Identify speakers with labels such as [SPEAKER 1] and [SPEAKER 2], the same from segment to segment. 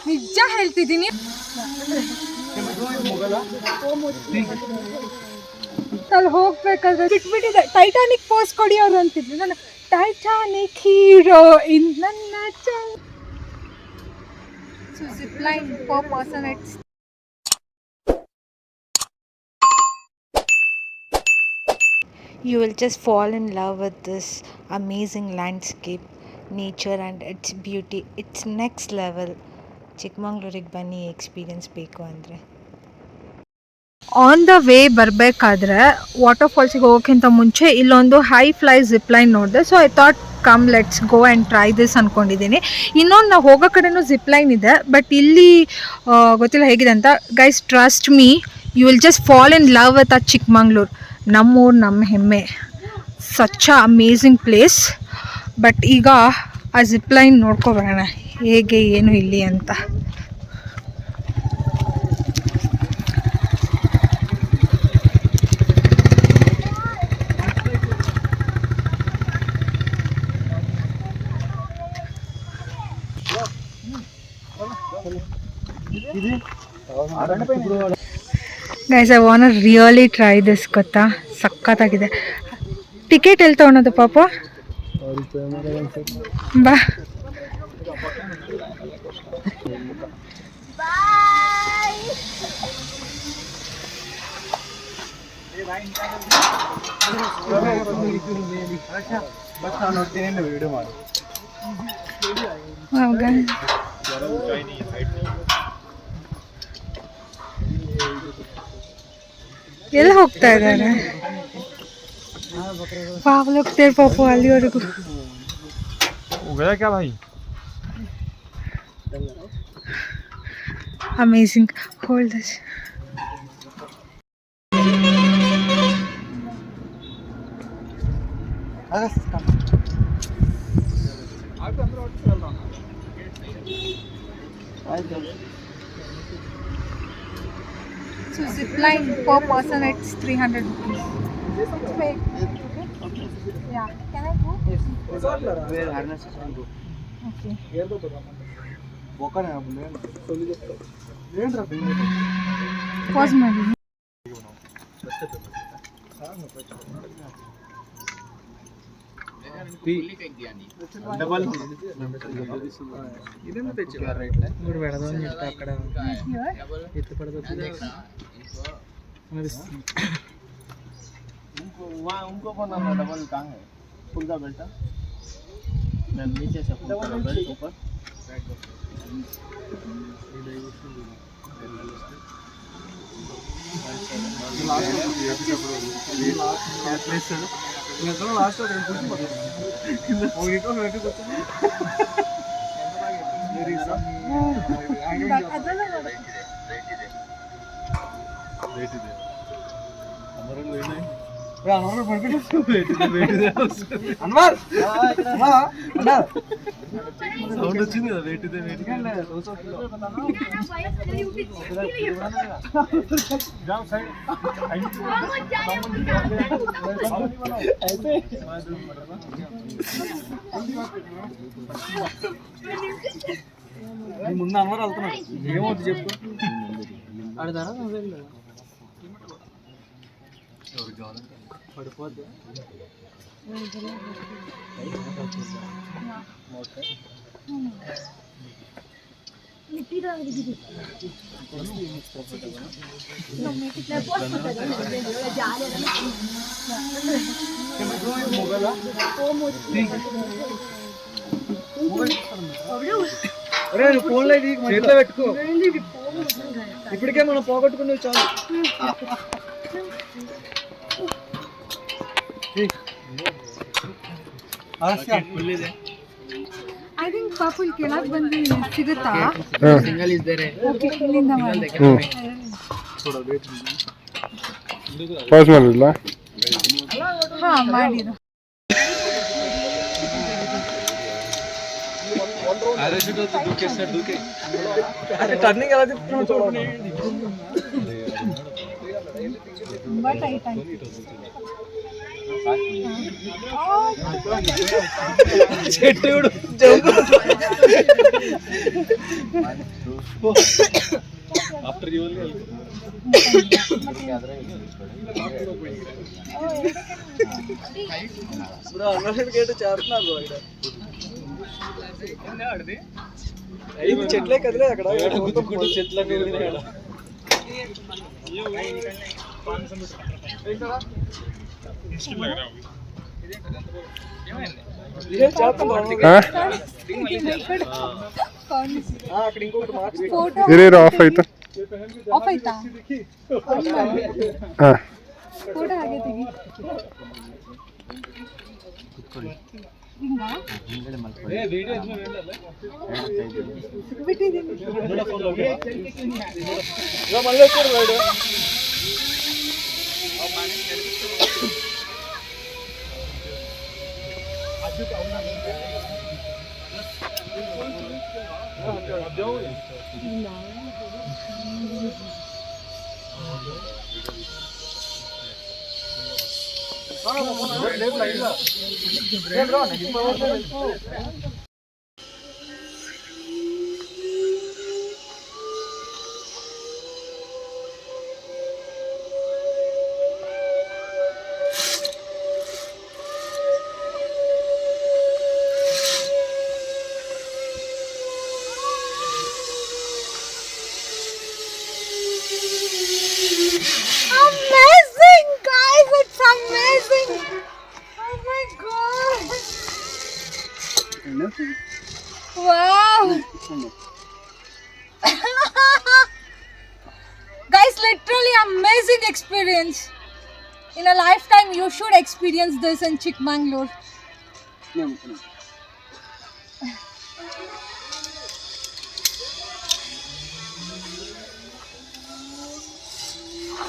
[SPEAKER 1] ನಿಜ ಹೇಳ್ತಿದ್ದೀನಿ. ಅಲ್ಲಿ ಹೋಗ್ಬೇಕಾದ್ರೆ ಬಿಟ್ಬಿಟ್ಟಿದೆ. ಟೈಟಾನಿಕ್ ಪೋಸ್ ಕೊಡಿ ಅವರು ಅಂತಿದ್ರು. ನಾನು ಟೈಟಾನಿಕ್ ಹೀರೋ ಇನ್ ನನ್ನ zip line per person.
[SPEAKER 2] You will just fall in love with this amazing landscape, nature and its beauty. It's next level. ಚಿಕ್ಕಮಂಗ್ಳೂರಿಗೆ ಬನ್ನಿ ಎಕ್ಸ್ಪೀರಿಯನ್ಸ್ ಬೇಕು ಅಂದರೆ.
[SPEAKER 1] ಆನ್ ದ ವೇ ಬರಬೇಕಾದ್ರೆ ವಾಟರ್ ಫಾಲ್ಸಿಗೆ ಹೋಗೋಕ್ಕಿಂತ ಮುಂಚೆ ಇಲ್ಲೊಂದು ಹೈ ಫ್ಲೈ ಜಿಪ್ ಲೈನ್ ನೋಡಿದೆ. So I thought come let's go and try this ಅಂದ್ಕೊಂಡಿದ್ದೀನಿ. ಇನ್ನೊಂದು ನಾವು ಹೋಗೋ ಕಡೆನೂ ಜಿಪ್ ಲೈನ್ ಇದೆ, ಬಟ್ ಇಲ್ಲಿ ಗೊತ್ತಿಲ್ಲ ಹೇಗಿದೆ ಅಂತ. Guys trust me, you will just fall in love with a Chikmagalur. ನಮ್ಮೂರು ನಮ್ಮ ಹೆಮ್ಮೆ. Such a amazing place. But ಈಗ ಆ ಜಿಪ್ ಲೈನ್ ನೋಡ್ಕೊಬರೋಣ ಹೇಗೆ ಏನು ಇಲ್ಲಿ ಅಂತ. Guys I want really try this. ಗೊತ್ತಾ, ಸಖತ್ತಾಗಿದೆ. ಟಿಕೆಟ್ ಎಲ್ಲಿ ತೊಗೊಳೋದು ಪಾಪ? ಬಾ. ಎಲ್ಲಿ ಹೋಗ್ತಾ ಇದ್ದಾರೆ? ಹೋಗ್ತೇವೆ ಪಾಪ ಅಲ್ಲಿವರೆಗೂ. Amazing. Hold this. So zip line per person it's 300 rupees. Wait. Yeah. Can I go? Yes. Where harness can go. Okay. Pause ಮಾಡಿ.
[SPEAKER 3] ಡಬಲ್ उनको बनाना डबल कहाँ है? फुल का बेल्ट नीचे से फुल का बेल्ट ऊपर సౌండ్ వచ్చింది కదా వెయిట్ ఇదే వెయిట్ ముందు అన్వర్ వెళ్తున్నాడు. ఏమవుతుంది చెప్పు. ఆడతారా పడిపోద్ది. ఫోన్లో చేతిలో పెట్టుకో. ఇప్పటికే మనం పోగొట్టుకునేవి చాలు.
[SPEAKER 1] ಐ ಥಿಂಕ್ ಪಾಪು ಇಲ್ಲಿ ಕೆಳಗೆ ಬಂದು ಸಿಗುತ್ತಾ?
[SPEAKER 3] Single is ದೇರೆ.
[SPEAKER 1] ಓಕೆ, ಇಲ್ಲಿಂದ ಮಾಡಿ.
[SPEAKER 4] ಪಾಸ್ ಮಾಡಿಲ್ಲ?
[SPEAKER 1] ಹಾ, ಮಾಡಿರು.
[SPEAKER 3] ಟರ್ನಿಂಗ್ ಎಲ್ಲ
[SPEAKER 1] ತುಂಬಾ ಟೈಟ್ ಆಯ್ತು.
[SPEAKER 3] ಆಫ್ಟರ್ ಯು ಅಲ್ಲಿ చెట్లే కదిలే అక్కడ చెట్లకి అక్కడ ఇంకొకటి మార్చి
[SPEAKER 4] ಇರೋ ಆಫ್ ಆಯ್ತಾ
[SPEAKER 1] ಆಫ್ ಆಯ್ತಾ
[SPEAKER 4] ಹಾಂ
[SPEAKER 1] ಫೋಟೋ ಹಾಗೆ ತೆಗಿ Amazing, guys! It's amazing! Oh my god! Wow! Guys, literally amazing experience. In a lifetime, you should experience this in Chikmagalur.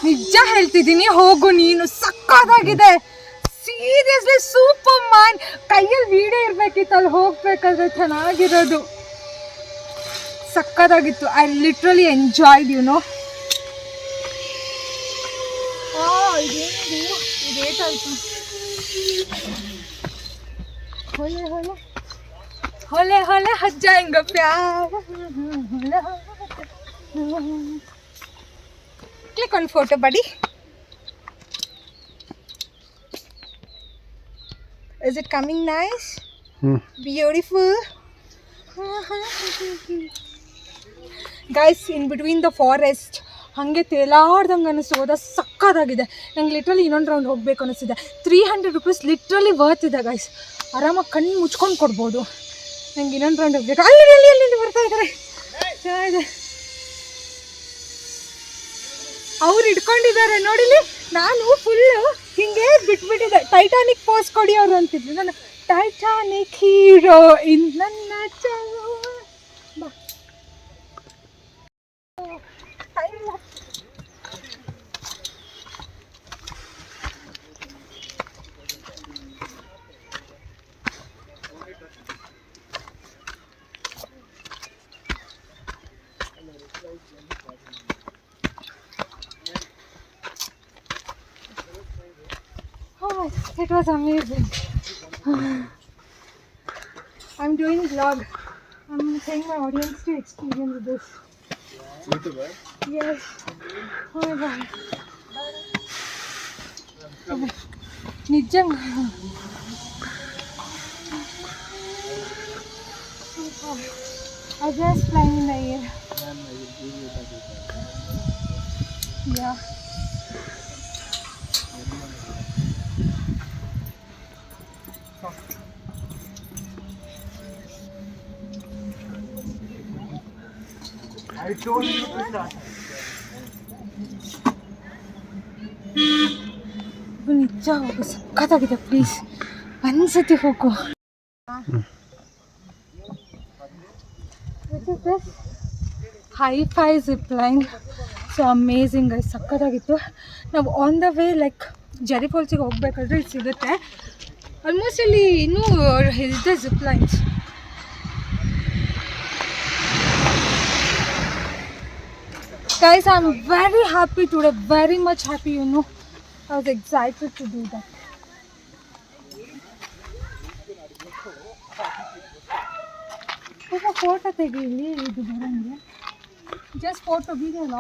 [SPEAKER 1] ನಿಜ ಹೇಳ್ತಿದ್ದೀನಿ, ಹೋಗು ನೀನು, ಸಕ್ಕತ್ತಾಗಿದೆ. Seriously super man. ಕೈಯಲ್ಲಿ ವಿಡಿಯೋ ಇರ್ಬೇಕಿತ್ತು, ಅಲ್ಲಿ ಹೋಗ್ಬೇಕಾದ್ರೆ ಚೆನ್ನಾಗಿರೋದು. ಸಕ್ಕತ್ತಾಗಿತ್ತು. I literally enjoyed, you know. ಇದೇಟಾಯ್ತು. ಹೊಲೆ ಹೊಲೆ ಹೊಲೆ ಹೊಲೆ ಹಜ್ಜ ಹಿಂಗ ಪ್ಯಾರ. Click on photo, buddy. Is it coming nice? Beautiful. Guys, in between the forest, ಹಾಗೆ ತೇಲಾಡ್ದಂಗೆ ಅನ್ನಿಸೋದ, ಸಕ್ಕತ್ತಾಗಿದೆ. ನಂಗೆ ಲಿಟ್ರಲಿ ಇನ್ನೊಂದು ರೌಂಡ್ ಹೋಗಬೇಕು ಅನ್ನಿಸಿದೆ. 300 ರೂಪೀಸ್ ಲಿಟ್ರಲಿ ವರ್ತ್ ಇದೆ ಗೈಸ್. ಆರಾಮಾಗಿ ಕಣ್ಣು ಮುಚ್ಕೊಂಡು ಕೊಡ್ಬೋದು. ನಂಗೆ ಇನ್ನೊಂದು ರೌಂಡ್ ಹೋಗ್ಬೇಕು. ಅಲ್ಲಿ ಬರ್ತಾ ಇದ್ದಾರೆ, ಚೆನ್ನಾಗಿದೆ. ಅವ್ರು ಇಟ್ಕೊಂಡಿದ್ದಾರೆ ನೋಡಿಲಿ. ನಾನು ಫುಲ್ಲು ಹಿಂಗೆ ಬಿಟ್ಬಿಟ್ಟಿದ್ದೆ. ಟೈಟಾನಿಕ್ ಪೋಸ್ ಕೊಡಿ ಅವರು ಅಂತಿದ್ರು. ನಾನು ಟೈಟಾನಿಕ್ ಹೀರೋ ಇನ್ ನನ್ನ ಬಾ. It was amazing. I'm doing vlog. I'm saying my audience to experience this.
[SPEAKER 3] YouTuber?
[SPEAKER 1] Yes. Oh my god. Nijam. I just flying in the air. Yeah.
[SPEAKER 3] I told you to start.
[SPEAKER 1] ನಿಜ ಹೋಗು, ಸಕ್ಕತ್ತಾಗಿದೆ. Please ಒಂದ್ಸತಿ ಹೋಗು. Hi fi zip line. So amazing, ಸಕ್ಕತ್ತಾಗಿತ್ತು. ನಾವು on the way like ಜರಿ ಫಾಲ್ಸಿಗೆ ಹೋಗ್ಬೇಕಾದ್ರೆ ಇದು ಸಿಗುತ್ತೆ. ಆಲ್ಮೋಸ್ಟ್ ಇಲ್ಲಿ ಇನ್ನೂ ಇದೆ zip lines. Guys, I'm very happy today, very much happy, you know. I was excited to do that. Photo ತೆಗೀಲಿ ಇದು ಬರಂಗೆ ಜಸ್ಟ್ ಫೋಟೋ ವಿಡಿಯೋ ಅಲ್ಲ.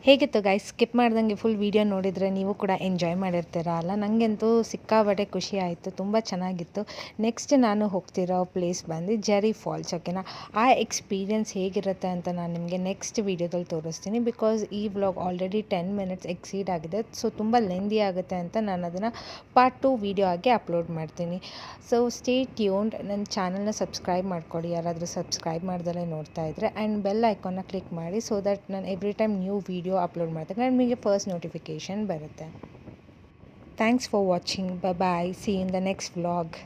[SPEAKER 2] ಹೇಗಿತ್ತು ಗೈಸ್? ಸ್ಕಿಪ್ ಮಾಡ್ದಂಗೆ ಫುಲ್ ವೀಡಿಯೋ ನೋಡಿದರೆ ನೀವು ಕೂಡ ಎಂಜಾಯ್ ಮಾಡಿರ್ತೀರ ಅಲ್ಲ? ನನಗಂತೂ ಸಿಕ್ಕಾಪಟ್ಟೆ ಖುಷಿ ಆಯಿತು, ತುಂಬ ಚೆನ್ನಾಗಿತ್ತು. ನೆಕ್ಸ್ಟ್ ನಾನು ಹೋಗ್ತಿರೋ ಪ್ಲೇಸ್ ಬಂದು ಜೆರಿ ಫಾಲ್ಸ್. ಓಕೆನಾ? ಆ ಎಕ್ಸ್ಪೀರಿಯನ್ಸ್ ಹೇಗಿರುತ್ತೆ ಅಂತ ನಾನು ನಿಮಗೆ ನೆಕ್ಸ್ಟ್ ವೀಡಿಯೋದಲ್ಲಿ ತೋರಿಸ್ತೀನಿ. ಬಿಕಾಸ್ ಈ ವ್ಲಾಗ್ ಆಲ್ರೆಡಿ 10 ಮಿನಿಟ್ಸ್ ಎಕ್ಸೀಡ್ ಆಗಿದೆ. ಸೊ ತುಂಬ ಲೆಂದಿ ಆಗುತ್ತೆ ಅಂತ ನಾನು ಅದನ್ನು ಪಾರ್ಟ್ 2 ವೀಡಿಯೋ ಆಗಿ ಅಪ್ಲೋಡ್ ಮಾಡ್ತೀನಿ. So stay tuned. ನನ್ನ ಚಾನಲ್ನ ಸಬ್ಸ್ಕ್ರೈಬ್ ಮಾಡ್ಕೊಳ್ಳಿ ಯಾರಾದರೂ ಸಬ್ಸ್ಕ್ರೈಬ್ ಮಾಡ್ದಲೇ ನೋಡ್ತಾ ಇದ್ದರೆ, ಆ್ಯಂಡ್ ಬೆಲ್ ಐಕಾನ್ನ ಕ್ಲಿಕ್ ಮಾಡಿ ಸೊ ದಟ್ ನಾನು every time new video upload ಮಾಡಿದಾಗ ನಿಮಗೆ ಫಸ್ಟ್ ನೋಟಿಫಿಕೇಷನ್ ಬರುತ್ತೆ. Thanks for watching. Bye. See you in the next vlog.